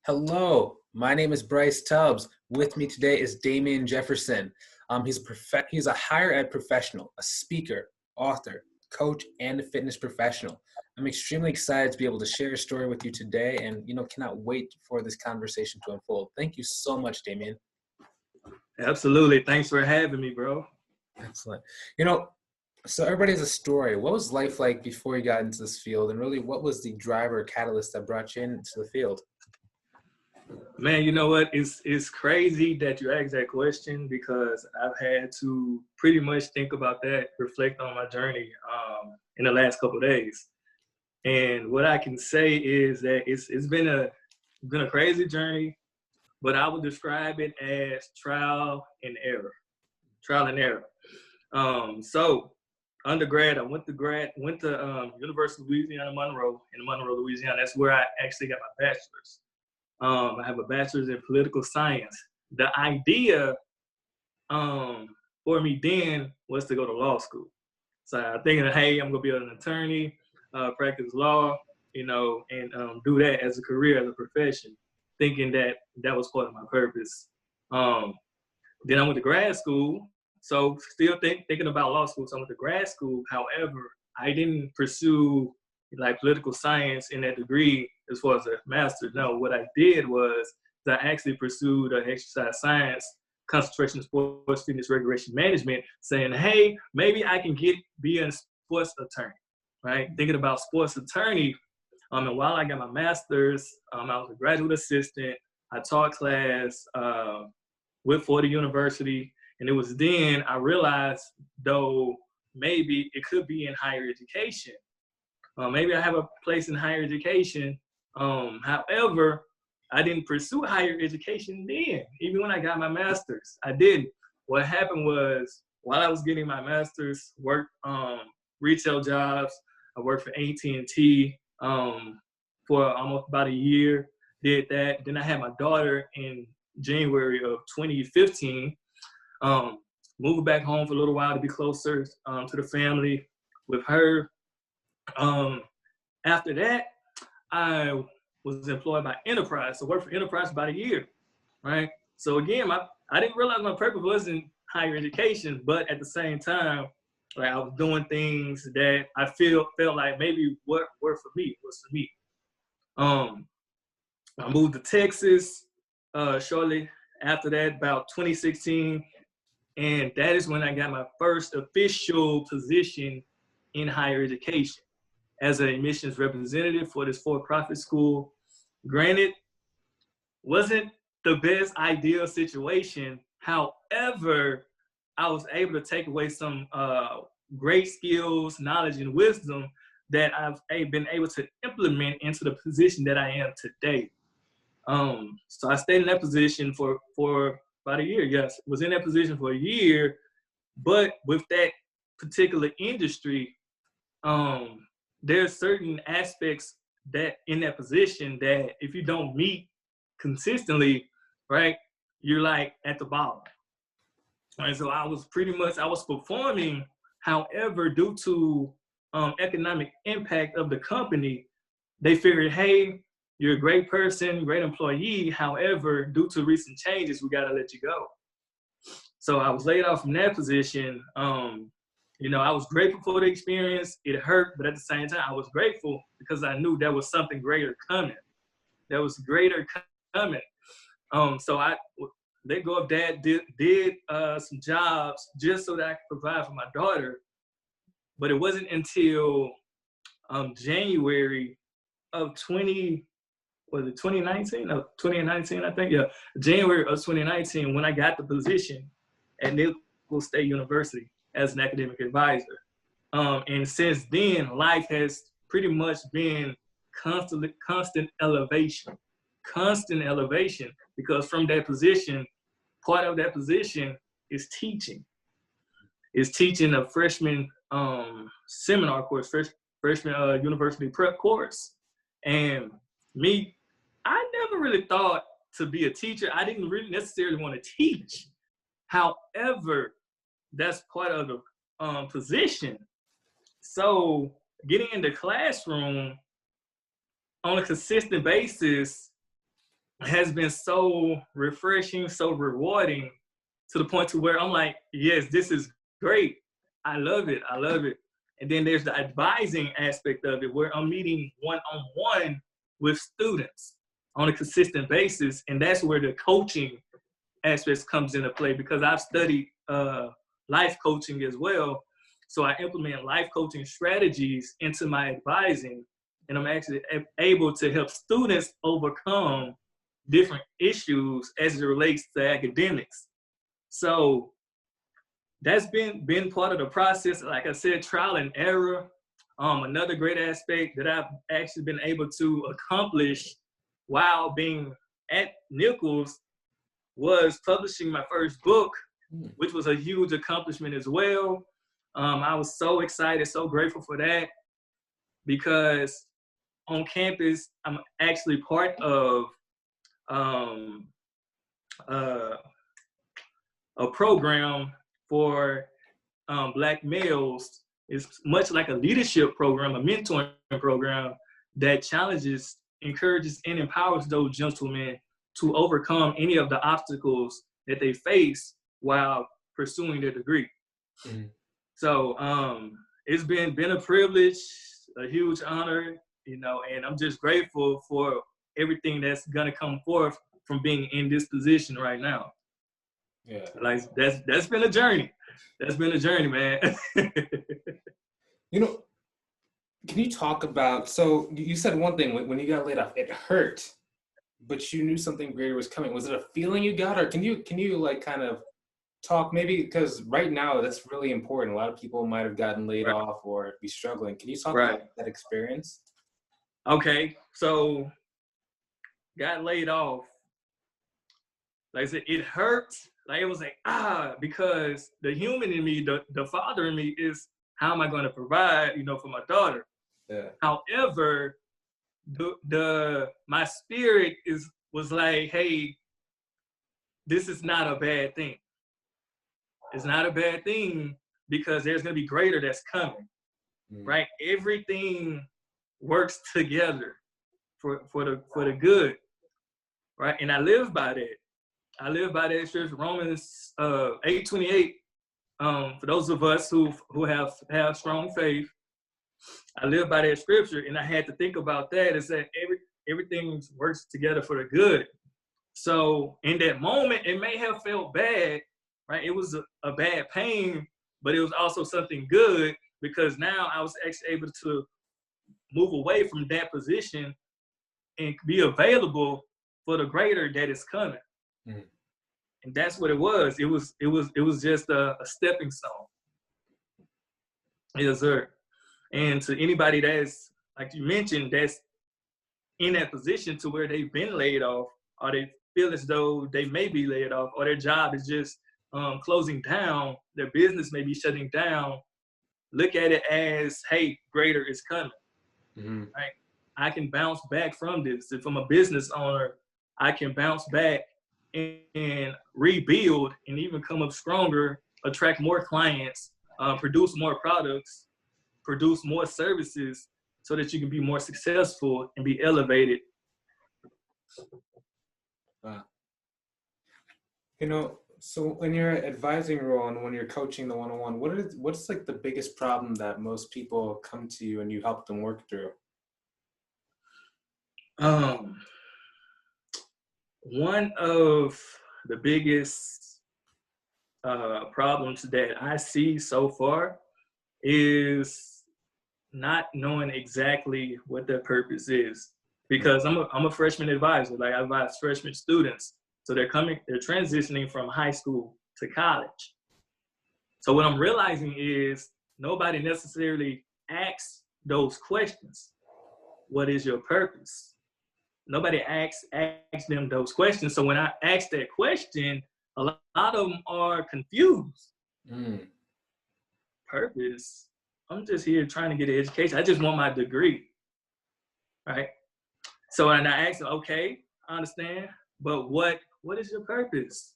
Hello, my name is Bryce Tubbs. With me today is Damien Jefferson. He's a higher ed professional, a speaker, author, coach, and a fitness professional. I'm extremely excited to be able to share a story with you today and, cannot wait for this conversation to unfold. Thank you so much, Damien. Absolutely. Thanks for having me, bro. Excellent. So everybody has a story. What was life like before you got into this field? And really, what was the driver or catalyst that brought you into the field? Man, you know what? It's crazy that you asked that question because I've had to pretty much think about that, reflect on my journey in the last couple of days. And what I can say is that it's been a crazy journey, but I would describe it as trial and error. Trial and error. So undergrad, I went to University of Louisiana Monroe in Monroe, Louisiana. That's where I actually got my bachelor's. I have a bachelor's in political science. The idea for me then was to go to law school. So I'm thinking, hey, I'm gonna be an attorney, practice law, and do that as a career, as a profession, thinking that that was part of my purpose. Then I went to grad school, so still thinking about law school. So I went to grad school. However, I didn't pursue like political science in that degree as far as a master's. No, what I did was I actually pursued an exercise science, concentration in sports fitness recreation management, saying, hey, maybe I can be a sports attorney, right? Thinking about sports attorney. And while I got my master's, I was a graduate assistant. I taught class with Florida University. And it was then I realized, though, maybe it could be in higher education. Maybe I have a place in higher education. However, I didn't pursue higher education then. Even when I got my master's, I didn't. What happened was, while I was getting my master's, worked retail jobs. I worked for AT&T for almost about a year, did that. Then I had my daughter in January of 2015. Moved back home for a little while to be closer to the family with her. After that, I was employed by Enterprise. So I worked for Enterprise about a year, right? So again, I didn't realize my purpose wasn't higher education, but at the same time, like I was doing things that I felt like maybe what were for me was for me. I moved to Texas shortly after that, about 2016. And that is when I got my first official position in higher education as an admissions representative for this for-profit school. Granted, wasn't the best ideal situation. However, I was able to take away some great skills, knowledge, and wisdom that I've been able to implement into the position that I am today. So I stayed in that position for about a year. Yes, was in that position for a year, but with that particular industry, there's certain aspects that in that position that if you don't meet consistently, right, you're like at the bottom. And so I was performing. However, due to economic impact of the company, they figured, hey, you're a great person, great employee. However, due to recent changes, we got to let you go. So I was laid off from that position. I was grateful for the experience. It hurt, but at the same time, I was grateful because I knew there was something greater coming. There was greater coming. So I let go of that, did some jobs just so that I could provide for my daughter. But it wasn't until January of 2019? No, 2019, I think. Yeah, January of 2019 when I got the position at Nicholls State University as an academic advisor. And since then, life has pretty much been constant elevation, because from that position, part of that position is teaching. Is teaching a freshman seminar course, freshman university prep course. And me, I never really thought to be a teacher. I didn't really necessarily want to teach. However, that's part of the position. So getting in the classroom on a consistent basis has been so refreshing, so rewarding, to the point to where I'm like, yes, this is great. I love it. I love it. And then there's the advising aspect of it, where I'm meeting one-on-one with students on a consistent basis. And that's where the coaching aspects comes into play, because I've studied life coaching as well. So I implement life coaching strategies into my advising, and I'm actually able to help students overcome different issues as it relates to academics. So that's been part of the process. Like I said, trial and error. Another great aspect that I've actually been able to accomplish while being at Nichols was publishing my first book, which was a huge accomplishment as well. I was so excited, so grateful for that, because on campus, I'm actually part of a program for Black males. It's much like a leadership program, a mentoring program that challenges, encourages, and empowers those gentlemen to overcome any of the obstacles that they face while pursuing their degree. Mm-hmm. So it's been a privilege, a huge honor, you know, and I'm just grateful for everything that's gonna come forth from being in this position right now. Yeah, like that's been a journey. That's been a journey, man. You know, can you talk about, so you said one thing, when you got laid off, it hurt, but you knew something greater was coming. Was it a feeling you got, or can you like kind of talk, maybe, because right now that's really important. A lot of people might have gotten laid off or be struggling. Can you talk about that experience? Okay, so got laid off. Like I said, it hurt. Like it was like, because the human in me, the father in me is, how am I going to provide, you know, for my daughter? Yeah. However, my spirit was like, hey, this is not a bad thing. It's not a bad thing, because there's going to be greater that's coming, right? Everything works together for the good, right? And I live by that. I live by that scripture, Romans 8:28. For those of us who have strong faith, I live by that scripture, and I had to think about that. Is that everything works together for the good. So in that moment, it may have felt bad, right? It was a bad pain, but it was also something good, because now I was actually able to move away from that position and be available for the greater that is coming. Mm-hmm. And that's what it was. It was just a stepping stone. Yes, sir. And to anybody that's, like you mentioned, that's in that position to where they've been laid off, or they feel as though they may be laid off, or their job is just closing down, their business may be shutting down, look at it as, hey, greater is coming. Mm-hmm. Right? I can bounce back from this. If I'm a business owner, I can bounce back and rebuild and even come up stronger, attract more clients, produce more products, produce more services, so that you can be more successful and be elevated. Wow. You know, so in your advising role and when you're coaching the one-on-one, what's like the biggest problem that most people come to you and you help them work through? One of the biggest problems that I see so far is not knowing exactly what their purpose is. Because I'm a freshman advisor. Like, I advise freshman students. So they're transitioning from high school to college. So what I'm realizing is nobody necessarily asks those questions. What is your purpose? Nobody asks them those questions. So when I ask that question, a lot of them are confused. Purpose? I'm just here trying to get an education. I just want my degree, right? So when I ask them, okay, I understand, but what is your purpose?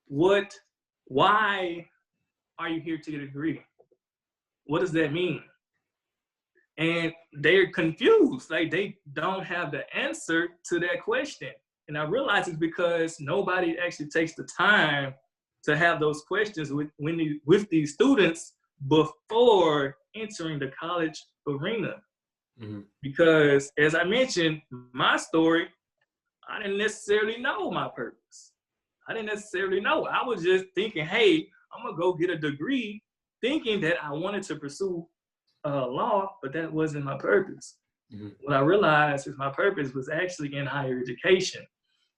Why are you here to get a degree? What does that mean? And they're confused. Like, they don't have the answer to that question. And I realize it's because nobody actually takes the time to have those questions with these students before entering the college arena. Mm-hmm. Because as I mentioned, my story, I didn't necessarily know my purpose. I didn't necessarily know. I was just thinking, hey, I'm gonna go get a degree, thinking that I wanted to pursue law, but that wasn't my purpose. Mm-hmm. What I realized is my purpose was actually in higher education.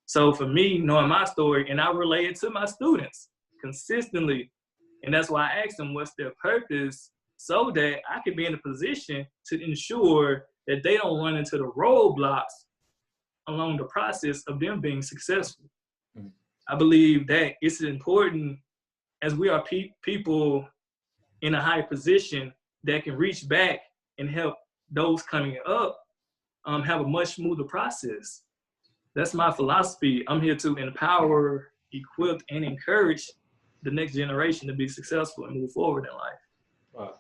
So for me, knowing my story, and I relate it to my students consistently, and that's why I asked them what's their purpose, so that I could be in a position to ensure that they don't run into the roadblocks along the process of them being successful. Mm-hmm. I believe that it's important, as we are people in a high position that can reach back and help those coming up have a much smoother process. That's my philosophy. I'm here to empower, equip, and encourage the next generation to be successful and move forward in life. Wow.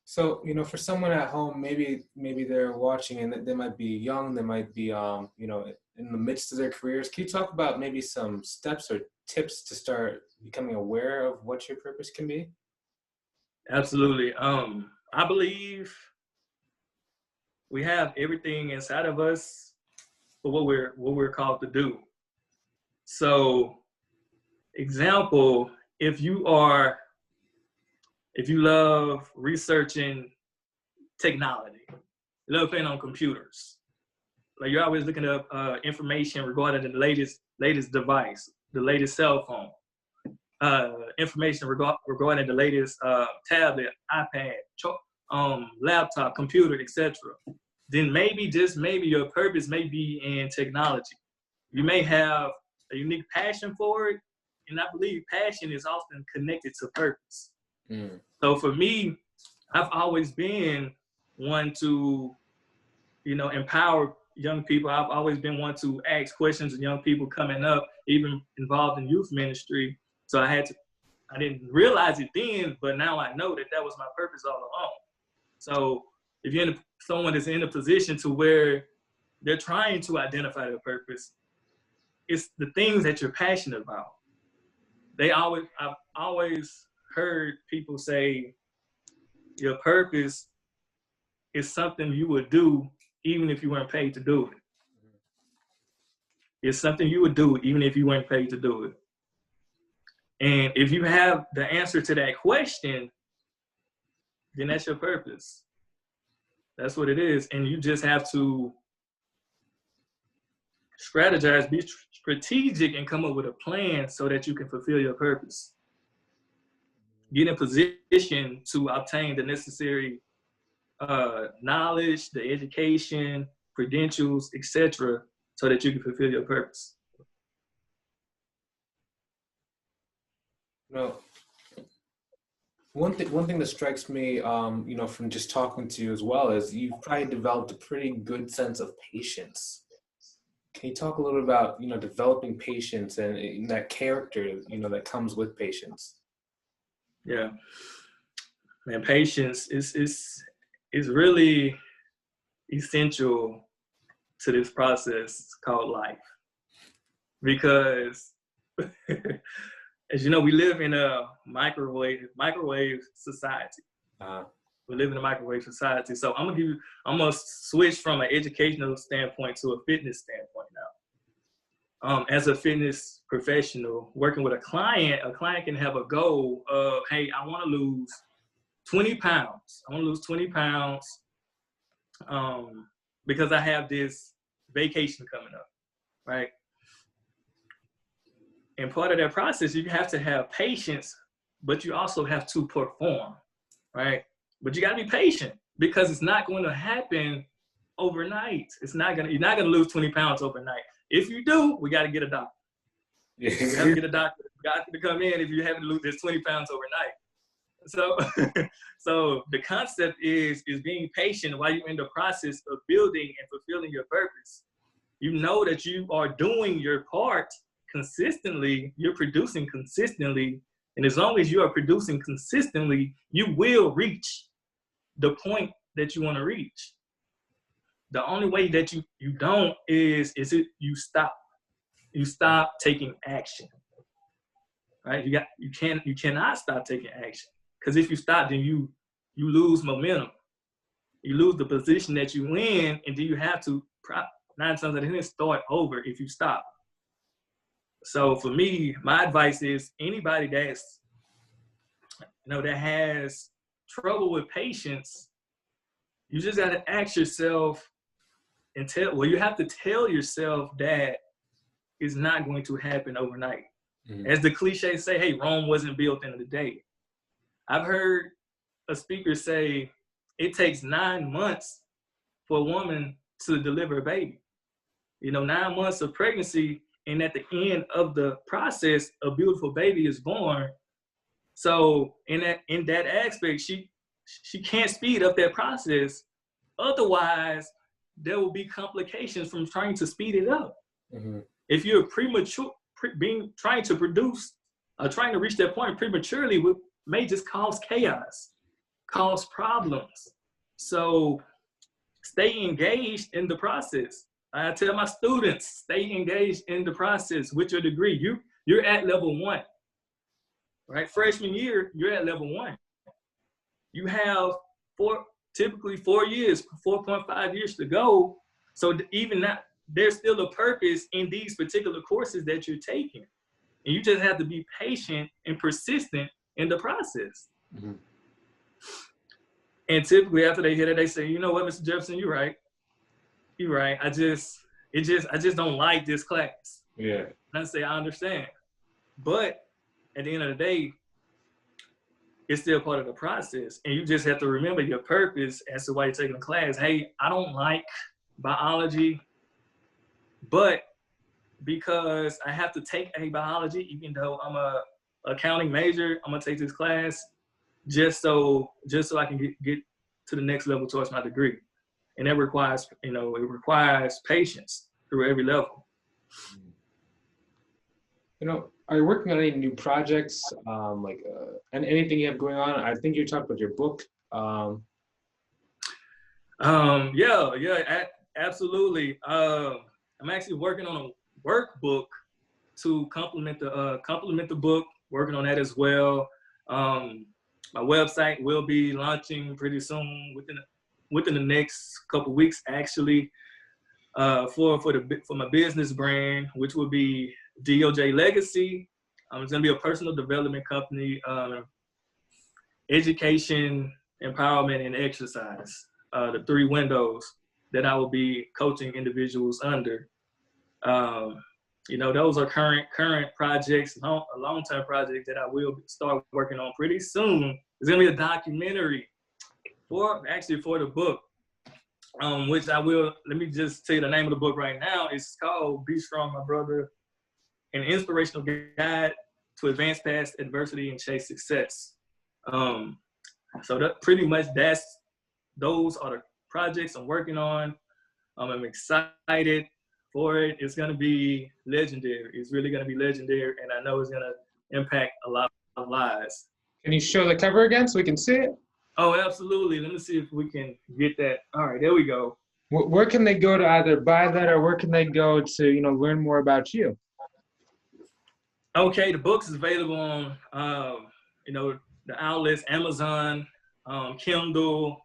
So, for someone at home, maybe they're watching and they might be young, they might be, in the midst of their careers. Can you talk about maybe some steps or tips to start becoming aware of what your purpose can be? Absolutely. I believe we have everything inside of us for what we're called to do. So, example, if you love researching technology, you love playing on computers, like you're always looking up information regarding the latest device, the latest cell phone, information regarding the latest tablet, iPad, laptop, computer, etc. Then maybe, just maybe, your purpose may be in technology. You may have a unique passion for it, and I believe passion is often connected to purpose. Mm. So for me, I've always been one to, empower young people. I've always been one to ask questions of young people coming up, even involved in youth ministry. So I didn't realize it then, but now I know that was my purpose all along. So if you're someone that's in a position to where they're trying to identify their purpose, it's the things that you're passionate about. I've always heard people say your purpose is something you would do even if you weren't paid to do it. It's something you would do even if you weren't paid to do it. And if you have the answer to that question, then that's your purpose. That's what it is. And you just have to strategize, be strategic, and come up with a plan so that you can fulfill your purpose. Get in position to obtain the necessary knowledge, the education, credentials, etc., so that you can fulfill your purpose. One thing that strikes me, from just talking to you as well, is you've probably developed a pretty good sense of patience. Can you talk a little about, developing patience and that character, that comes with patience? Yeah, man, patience is really essential to this process called life, because as you know, we live in a microwave society. We live in a microwave society. So I'm gonna switch from an educational standpoint to a fitness standpoint now. As a fitness professional working with a client can have a goal of, hey, I want to lose 20 pounds. I want to lose 20 pounds because I have this vacation coming up, right? And part of that process, you have to have patience, but you also have to perform, right? But you got to be patient, because it's not going to happen overnight. You're not going to lose 20 pounds overnight. If you do, we got to get a doctor. Yeah. You have to get a doctor to come in if you haven't lose this 20 pounds overnight. So the concept is being patient while you're in the process of building and fulfilling your purpose. You know that you are doing your part consistently, you're producing consistently, and as long as you are producing consistently, you will reach the point that you want to reach. The only way that you don't is you stop. You stop taking action. Right? You cannot stop taking action. Because if you stop, then you lose momentum. You lose the position that you in, and then you have to 9 times out of 10 start over if you stop. So for me, my advice is anybody that's that has trouble with patience, you just got to ask yourself and you have to tell yourself that it's not going to happen overnight. Mm-hmm. As the cliche say, hey, Rome wasn't built in a day. I've heard a speaker say it takes 9 months for a woman to deliver a baby. 9 months of pregnancy, and at the end of the process, a beautiful baby is born. So in that aspect, she can't speed up that process. Otherwise, there will be complications from trying to speed it up. Mm-hmm. If you're premature, trying to reach that point prematurely may just cause chaos, cause problems. So stay engaged in the process. I tell my students, stay engaged in the process with your degree. You're at level 1, right? Freshman year, you're at level 1. You have typically 4 years, 4.5 years to go. So even that, there's still a purpose in these particular courses that you're taking. And you just have to be patient and persistent in the process. Mm-hmm. And typically after they hear that, they say, you know what, Mr. Jefferson, you're right. You're right. I just don't like this class. Yeah. And I say, I understand. But at the end of the day, it's still part of the process. And you just have to remember your purpose as to why you're taking the class. Hey, I don't like biology, but because I have to take a biology, even though I'm a accounting major, I'm gonna take this class just so I can get to the next level towards my degree. And that requires, it requires patience through every level. Are you working on any new projects, and anything you have going on? I think you talked about your book. Yeah, absolutely. I'm actually working on a workbook to complement the book. Working on that as well. My website will be launching pretty soon, within the next couple weeks, actually, for my business brand, which will be DOJ Legacy. It's going to be a personal development company, education, empowerment, and exercise. The 3 windows that I will be coaching individuals under. Those are current projects, long-term projects that I will start working on pretty soon. There's going to be a documentary for the book, which I will, let me just tell you the name of the book right now. It's called Be Strong, My Brother, an inspirational guide to advance past adversity and chase success. So that pretty much those are the projects I'm working on. I'm excited for it. It's going to be legendary. It's really going to be legendary, and I know it's going to impact a lot of lives. Can you show the cover again so we can see it? Oh, absolutely. Let me see if we can get that. All right, there we go. Where can they go to either buy that, or where can they go to, learn more about you? Okay, the book's available on, the outlets, Amazon, Kindle,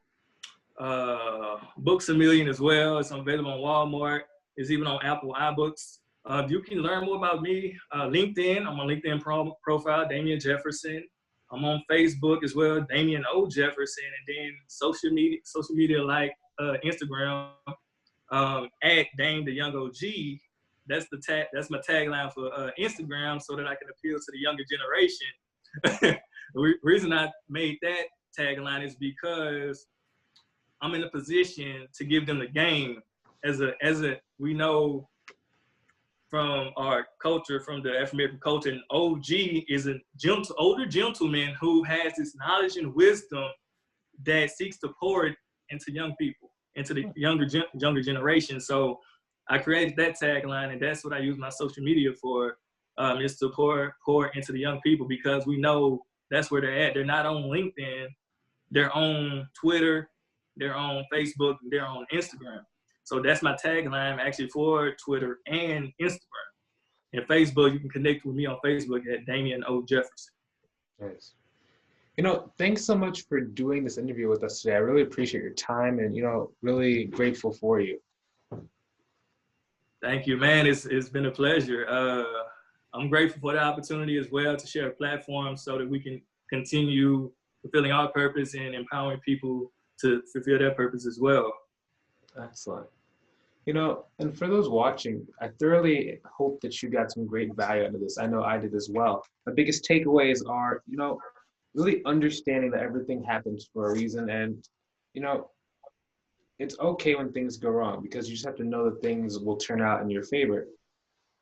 Books A Million as well. It's available on Walmart. It's even on Apple iBooks. You can learn more about me. LinkedIn, I'm on LinkedIn profile, Damien Jefferson. I'm on Facebook as well, Damien O. Jefferson, and then social media like Instagram, at Dame the Young OG. That's my tagline for Instagram, so that I can appeal to the younger generation. The reason I made that tagline is because I'm in a position to give them the game. As we know from our culture, from the African American culture, an OG is a older gentleman who has this knowledge and wisdom that seeks to pour it into young people, into the younger generation. So I created that tagline, and that's what I use my social media for, is to pour into the young people, because we know that's where they're at. They're not on LinkedIn, they're on Twitter, they're on Facebook, they're on Instagram. So that's my tagline actually for Twitter and Instagram. And Facebook, you can connect with me on Facebook at Damien O. Jefferson. Nice. Thanks so much for doing this interview with us today. I really appreciate your time and, really grateful for you. Thank you, man. It's been a pleasure. I'm grateful for the opportunity as well to share a platform so that we can continue fulfilling our purpose and empowering people to fulfill their purpose as well. Excellent. And for those watching, I thoroughly hope that you got some great value out of this. I know I did as well. My biggest takeaways are, really understanding that everything happens for a reason. And, it's okay when things go wrong, because you just have to know that things will turn out in your favor.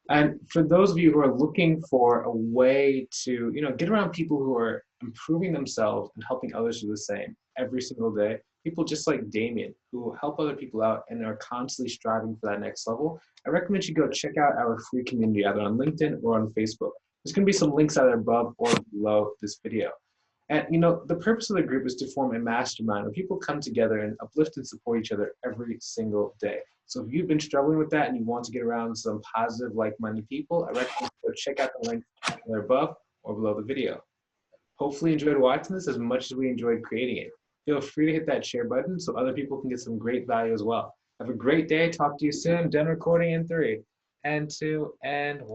And for those of you who are looking for a way to, get around people who are improving themselves and helping others do the same every single day, people just like Damien, who help other people out and are constantly striving for that next level, I recommend you go check out our free community either on LinkedIn or on Facebook. There's going to be some links either above or below this video. And, the purpose of the group is to form a mastermind where people come together and uplift and support each other every single day. So if you've been struggling with that and you want to get around some positive, like-minded people, I recommend you go check out the link either above or below the video. Hopefully you enjoyed watching this as much as we enjoyed creating it. Feel free to hit that share button so other people can get some great value as well. Have a great day. Talk to you soon. Done recording in 3 and 2 and 1.